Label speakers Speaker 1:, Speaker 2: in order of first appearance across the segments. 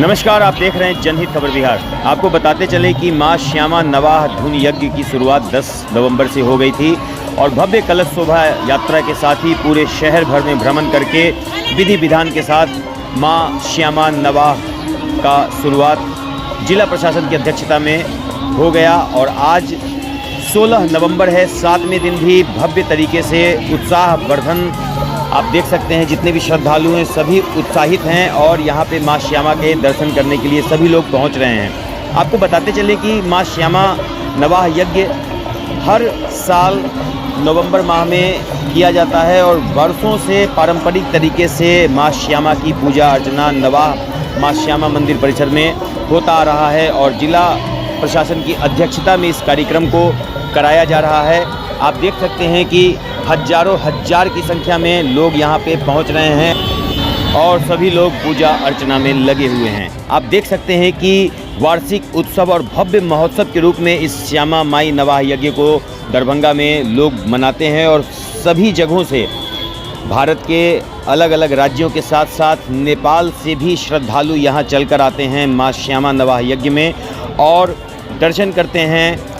Speaker 1: नमस्कार, आप देख रहे हैं जनहित खबर बिहार। आपको बताते चलें कि मां श्यामा नवाह धुन यज्ञ की शुरुआत 10 नवंबर से हो गई थी और भव्य कलश शोभा यात्रा के साथ ही पूरे शहर भर में भ्रमण करके विधि विधान के साथ मां श्यामा नवाह का शुरुआत जिला प्रशासन की अध्यक्षता में हो गया और आज 16 नवंबर है। 7वें दिन भी भव्य तरीके से उत्साहवर्धन आप देख सकते हैं। जितने भी श्रद्धालु हैं सभी उत्साहित हैं और यहाँ पे माँ श्यामा के दर्शन करने के लिए सभी लोग पहुँच रहे हैं। आपको बताते चले कि माँ श्यामा नवाह यज्ञ हर साल नवंबर माह में किया जाता है और वर्षों से पारंपरिक तरीके से माँ श्यामा की पूजा अर्चना नवाह माँ श्यामा मंदिर परिसर में होता आ रहा है और जिला प्रशासन की अध्यक्षता में इस कार्यक्रम को कराया जा रहा है। आप देख सकते हैं कि हजारों हजार की संख्या में लोग यहाँ पे पहुँच रहे हैं और सभी लोग पूजा अर्चना में लगे हुए हैं। आप देख सकते हैं कि वार्षिक उत्सव और भव्य महोत्सव के रूप में इस श्यामा माई नवाह यज्ञ को दरभंगा में लोग मनाते हैं और सभी जगहों से भारत के अलग अलग राज्यों के साथ साथ नेपाल से भी श्रद्धालु यहाँ चलकर आते हैं माँ श्यामा नवाह यज्ञ में और दर्शन करते हैं।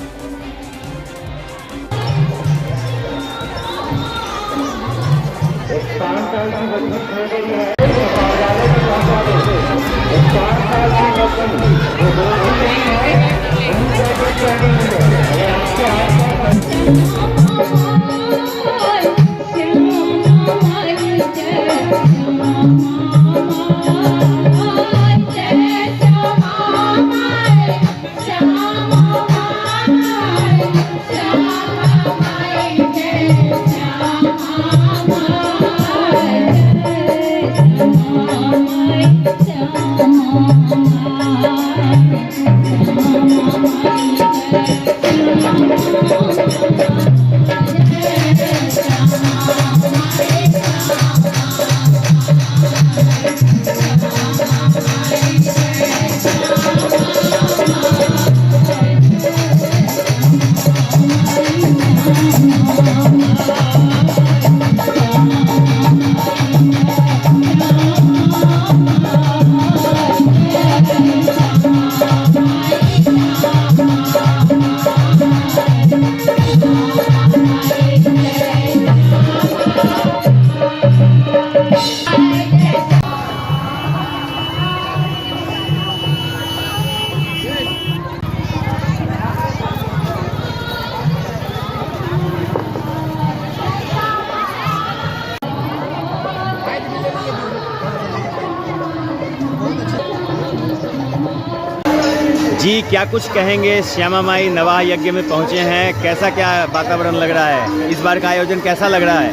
Speaker 1: जी, क्या कुछ कहेंगे? श्यामा माई नवाह यज्ञ में पहुंचे हैं, कैसा क्या वातावरण लग रहा है? इस बार का आयोजन कैसा लग रहा है?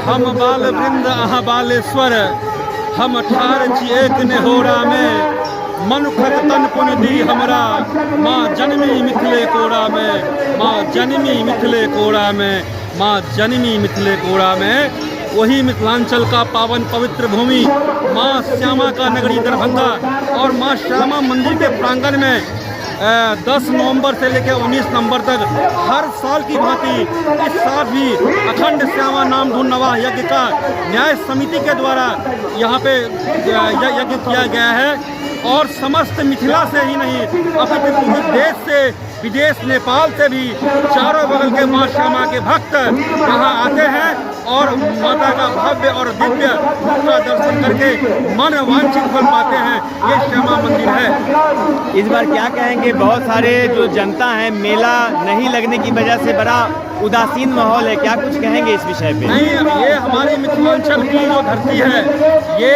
Speaker 2: हम बाल वृंद अहाँ बालेश्वर, हम ठार छी एक नेहोरा में, मनुखक तन पुन दी हमरा, माँ जन्मी मिथिले कोरा में, माँ जन्मी मिथिले कोरा में, माँ जन्मी मिथिले कोरा में। वही मिथिलांचल का पावन पवित्र भूमि माँ श्यामा का नगरी दरभंगा और माँ श्यामा मंदिर के प्रांगण में 10 नवंबर से लेकर 19 नवंबर तक हर साल की भांति इस साल भी अखंड श्यामा नाम धुन नवाह यज्ञ का न्याय समिति के द्वारा यहाँ पे यज्ञ किया गया है और समस्त मिथिला से ही नहीं अपने पूरे देश से विदेश नेपाल से भी चारों बगल के माँ श्यामा के भक्त यहाँ आते हैं और माता का भव्य और दिव्य रूप का दर्शन करके मन वांछित फल पाते हैं। ये श्यामा मंदिर है।
Speaker 1: इस बार क्या कहेंगे? बहुत सारे जो जनता है, मेला नहीं लगने की वजह से बड़ा उदासीन माहौल है, क्या कुछ कहेंगे इस विषय पे?
Speaker 2: नहीं, ये हमारी मिथिलांचल की जो धरती है ये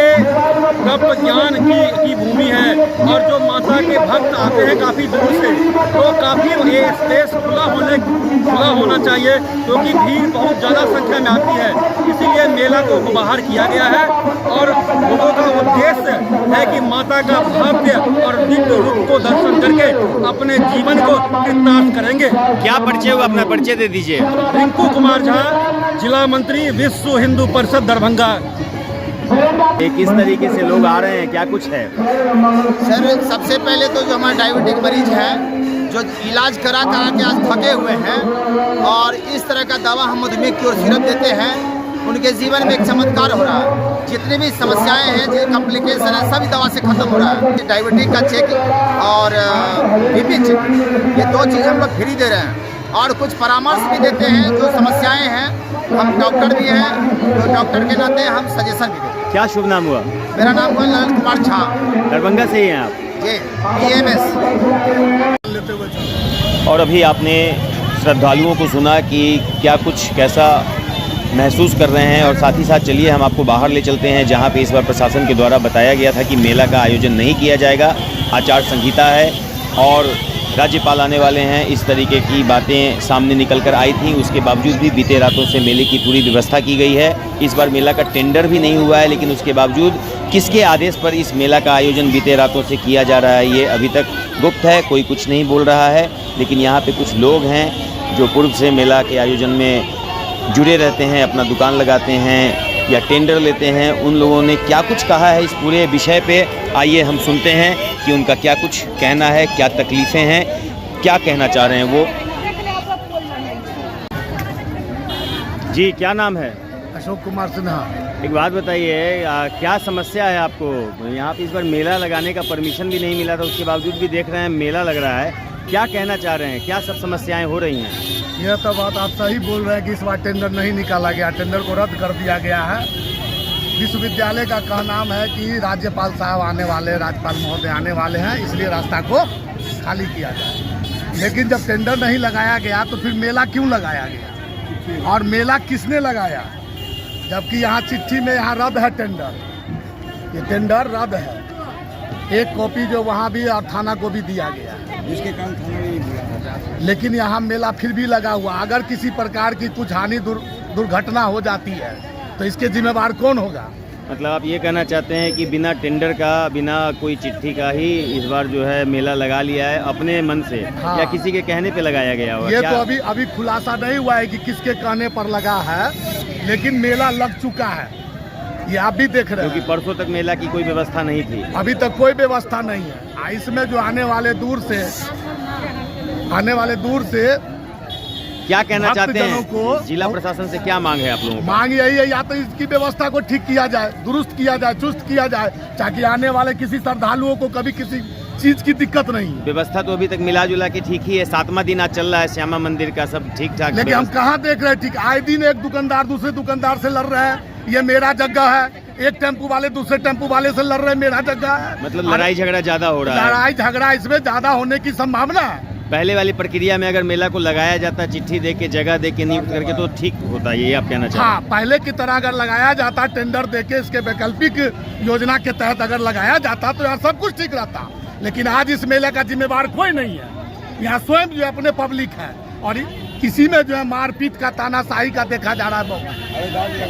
Speaker 2: तप ज्ञान की भूमि है और जो माता के भक्त आते हैं काफ़ी दूर से, तो काफ़ी ये स्पेस खुला होना चाहिए क्योंकि भीड़ बहुत ज़्यादा संख्या में आती है। इसीलिए मेला को बाहर किया गया है और लोगों का उद्देश्य है कि माता का भव्य और दिव्य रूप को दर्शन करके अपने जीवन को कृतार्थ करेंगे।
Speaker 1: क्या परिचय हुआ? अपना परिचय दे दीजिए।
Speaker 2: रिंकू कुमार झा, जिला मंत्री, विश्व हिंदू परिषद दरभंगा।
Speaker 1: किस तरीके से लोग आ रहे हैं, क्या कुछ है?
Speaker 3: सर, सबसे पहले तो जो हमारे डायबिटिक मरीज हैं जो इलाज करा के आज थके हुए हैं और इस तरह का दवा हम मधुमेह की ओर सिरप देते हैं उनके जीवन में एक चमत्कार हो रहा है। जितनी भी समस्याएं हैं, जो कॉम्प्लिकेशन है, सभी दवा से खत्म हो रहा है। डायबिटीज का चेक और बीपी चेक, ये 2 चीज़ हम लोग फ्री दे रहे हैं और कुछ परामर्श भी देते हैं। जो समस्याएं हैं, हम डॉक्टर भी हैं, तो डॉक्टर के नाते हम सजेशन भी देते हैं।
Speaker 1: क्या शुभ नाम हुआ?
Speaker 3: मेरा नाम हुआ लाल कुमार झा।
Speaker 1: दरभंगा से ही हैं आप?
Speaker 3: जी, EMS।
Speaker 1: और अभी आपने श्रद्धालुओं को सुना कि क्या कुछ कैसा महसूस कर रहे हैं, और साथ ही साथ चलिए हम आपको बाहर ले चलते हैं जहां पे इस बार प्रशासन के द्वारा बताया गया था कि मेला का आयोजन नहीं किया जाएगा, आचार संहिता है और राज्यपाल आने वाले हैं, इस तरीके की बातें सामने निकल कर आई थी। उसके बावजूद भी बीते रातों से मेले की पूरी व्यवस्था की गई है। इस बार मेला का टेंडर भी नहीं हुआ है, लेकिन उसके बावजूद किसके आदेश पर इस मेला का आयोजन बीते रातों से किया जा रहा है, ये अभी तक गुप्त है, कोई कुछ नहीं बोल रहा है। लेकिन यहाँ पे कुछ लोग हैं जो पूर्व से मेला के आयोजन में जुड़े रहते हैं, अपना दुकान लगाते हैं या टेंडर लेते हैं। उन लोगों ने क्या कुछ कहा है इस पूरे विषय पे, आइए हम सुनते हैं कि उनका क्या कुछ कहना है, क्या तकलीफ़ें हैं, क्या कहना चाह रहे हैं वो। जी, क्या नाम है?
Speaker 4: अशोक कुमार सिन्हा।
Speaker 1: एक बात बताइए, क्या समस्या है आपको? यहाँ पे इस बार मेला लगाने का परमिशन भी नहीं मिला था, उसके बावजूद भी देख रहे हैं मेला लग रहा है। क्या कहना चाह रहे हैं, क्या सब समस्याएं हो रही हैं?
Speaker 4: यह तो बात आप सही बोल रहे हैं कि इस बार टेंडर नहीं निकाला गया, टेंडर को रद्द कर दिया गया है। विश्वविद्यालय का कहना है कि राज्यपाल साहब आने वाले, राज्यपाल महोदय आने वाले हैं, इसलिए रास्ता को खाली किया जाए। लेकिन जब टेंडर नहीं लगाया गया तो फिर मेला क्यों लगाया गया, और मेला किसने लगाया? जबकि यहाँ चिट्ठी में यहाँ रद्द है टेंडर, ये टेंडर रद्द है। एक कॉपी जो वहाँ भी और थाना को भी दिया गया, जिसके कारण थाना नहीं दिया। लेकिन यहाँ मेला फिर भी लगा हुआ। अगर किसी प्रकार की कुछ हानि दुर्घटना हो जाती है तो इसके जिम्मेवार कौन होगा?
Speaker 1: मतलब आप ये कहना चाहते हैं कि बिना टेंडर का, बिना कोई चिट्ठी का ही इस बार जो है मेला लगा लिया है अपने मन से?
Speaker 4: हाँ।
Speaker 1: या किसी के कहने पे लगाया गया होगा?
Speaker 4: ये तो अभी खुलासा नहीं हुआ है कि किसके कहने पर लगा है, लेकिन मेला लग चुका है, ये आप भी देख रहे हैं।
Speaker 1: क्योंकि परसों तक मेला की कोई व्यवस्था नहीं थी,
Speaker 4: अभी तक कोई व्यवस्था नहीं है। इसमें जो आने वाले दूर से
Speaker 1: क्या कहना चाहते
Speaker 4: भक्तजनों
Speaker 1: हैं?
Speaker 4: को
Speaker 1: जिला प्रशासन से क्या मांग है आप लोगों को?
Speaker 4: मांग यही है, या तो इसकी व्यवस्था को ठीक किया जाए, दुरुस्त किया जाए, चुस्त किया जाए, ताकि आने वाले किसी श्रद्धालुओं को कभी किसी चीज की दिक्कत नहीं।
Speaker 1: व्यवस्था तो अभी तक मिला जुला के ठीक ही है, 7वां दिन आज चल रहा है श्यामा मंदिर का, सब ठीक ठाक।
Speaker 4: लेकिन हम कहाँ देख रहे हैं ठीक? आए दिन एक दुकानदार दूसरे दुकानदार से लड़ रहे हैं, ये मेरा जगह है। एक टेम्पू वाले दूसरे टेम्पू वाले से लड़ रहे हैं, मेरा जगह है।
Speaker 1: मतलब लड़ाई झगड़ा ज्यादा हो रहा है?
Speaker 4: लड़ाई झगड़ा इसमें ज्यादा होने की संभावना है।
Speaker 1: पहले वाली प्रक्रिया में अगर मेला को लगाया जाता, चिट्ठी दे के, जगह दे के, नियुक्त करके, तो ठीक होता, ये आप कहना चाहते हैं?
Speaker 4: हाँ, पहले की तरह अगर लगाया जाता, टेंडर देके इसके वैकल्पिक योजना के तहत अगर लगाया जाता तो यार सब कुछ ठीक रहता। लेकिन आज इस मेले का जिम्मेवार कोई नहीं है। यहाँ स्वयं जो अपने पब्लिक है, और किसी में जो है मारपीट का, तानाशाही का देखा जा रहा है।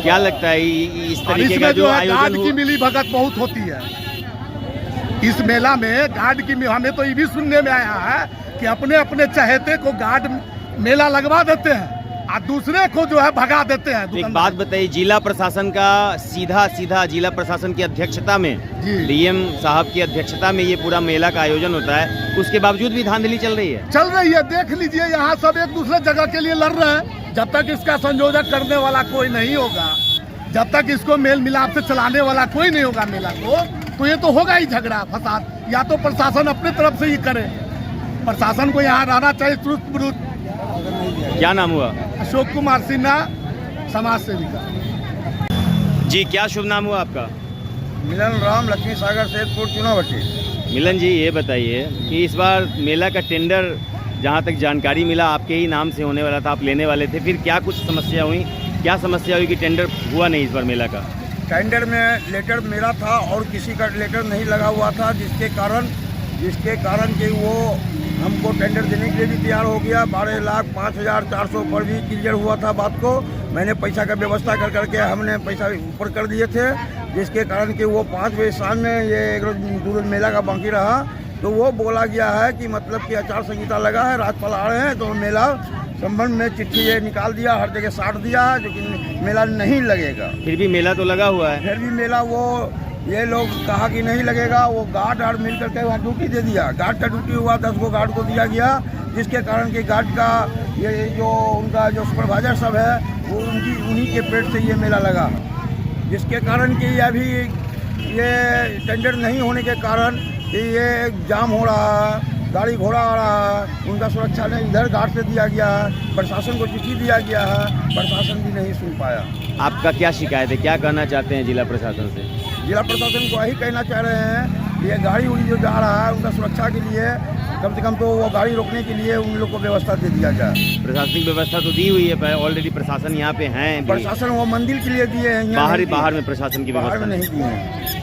Speaker 1: क्या लगता है इस तरीके का जो
Speaker 4: गार्ड
Speaker 1: आयोजन
Speaker 4: की मिली भगत बहुत होती है इस मेला में? गार्ड की, हमें तो ये भी सुनने में आया है कि अपने अपने चहेते को गार्ड मेला लगवा देते हैं और दूसरे को जो है भगा देते हैं।
Speaker 1: एक बात बताइए, जिला प्रशासन का सीधा जिला प्रशासन की अध्यक्षता में, डीएम साहब की अध्यक्षता में ये पूरा मेला का आयोजन होता है, उसके बावजूद भी धांधली चल रही है?
Speaker 4: देख लीजिए, यहाँ सब एक दूसरे जगह के लिए लड़ रहे हैं। जब तक इसका संयोजक करने वाला कोई नहीं होगा, जब तक इसको मेल मिलाप से चलाने वाला कोई नहीं होगा मेला को, तो ये तो होगा ही झगड़ा फसाद। या तो प्रशासन अपने तरफ से ही करे, प्रशासन को यहाँ रहना चाहिए चुस्त बुरुस्त।
Speaker 1: क्या नाम हुआ?
Speaker 4: अशोक कुमार सिन्हा, समाज सेविका।
Speaker 1: जी, क्या शुभ नाम हुआ आपका?
Speaker 4: मिलन राम, लक्ष्मी सागर, सैदपुर, चुनावटी।
Speaker 1: मिलन जी, ये बताइए कि इस बार मेला का टेंडर, जहाँ तक जानकारी मिला, आपके ही नाम से होने वाला था, आप लेने वाले थे, फिर क्या कुछ समस्या हुई? क्या समस्या हुई कि टेंडर हुआ नहीं इस बार मेला का?
Speaker 5: टेंडर में लेटर मेरा था और किसी का लेटर नहीं लगा हुआ था, जिसके कारण कि वो हमको टेंडर देने के लिए भी तैयार हो गया। 12,05,400 पर भी क्लियर हुआ था बात को। मैंने पैसा का व्यवस्था कर करके हमने पैसा ऊपर कर दिए थे, जिसके कारण कि वो 5 बजे शाम में ये एक रोज मेला का बाकी रहा। तो वो बोला गया है कि मतलब कि आचार संहिता लगा है, राज्यपाल आ रहे हैं, तो मेला संबंध में चिट्ठी ये निकाल दिया, हर जगह साट दिया है, लेकिन मेला नहीं लगेगा।
Speaker 1: फिर भी मेला तो लगा हुआ है।
Speaker 5: फिर भी मेला वो ये लोग कहा कि नहीं लगेगा। वो गार्ड और मिल करके वहाँ ड्यूटी दे दिया। गार्ड का ड्यूटी हुआ, 10 को गार्ड को दिया गया, जिसके कारण कि गार्ड का ये जो उनका जो सुपरवाइजर सब है वो उन्हीं के पेट से ये मेला लगा, जिसके कारण कि अभी ये टेंडर नहीं होने के कारण कि ये जाम हो रहा है, गाड़ी घोड़ा आ रहा है, उनका सुरक्षा नहीं इधर घाट से दिया गया है, प्रशासन को चिट्ठी दिया गया है, प्रशासन भी नहीं सुन पाया।
Speaker 1: आपका क्या शिकायत है, क्या कहना चाहते हैं जिला प्रशासन से?
Speaker 5: जिला प्रशासन को यही कहना चाह रहे हैं कि ये गाड़ी उड़ी जो जा रहा है उनका सुरक्षा के लिए कम से कम तो वो गाड़ी रोकने के लिए उन लोग को व्यवस्था दे दिया जाए।
Speaker 1: प्रशासनिक व्यवस्था तो दी हुई है, ऑलरेडी प्रशासन यहाँ पे हैं।
Speaker 5: प्रशासन वो मंदिर के लिए दिए हैं,
Speaker 1: बाहर में प्रशासन की
Speaker 5: बाहर
Speaker 1: व्यवस्था
Speaker 5: में नहीं दिए हैं।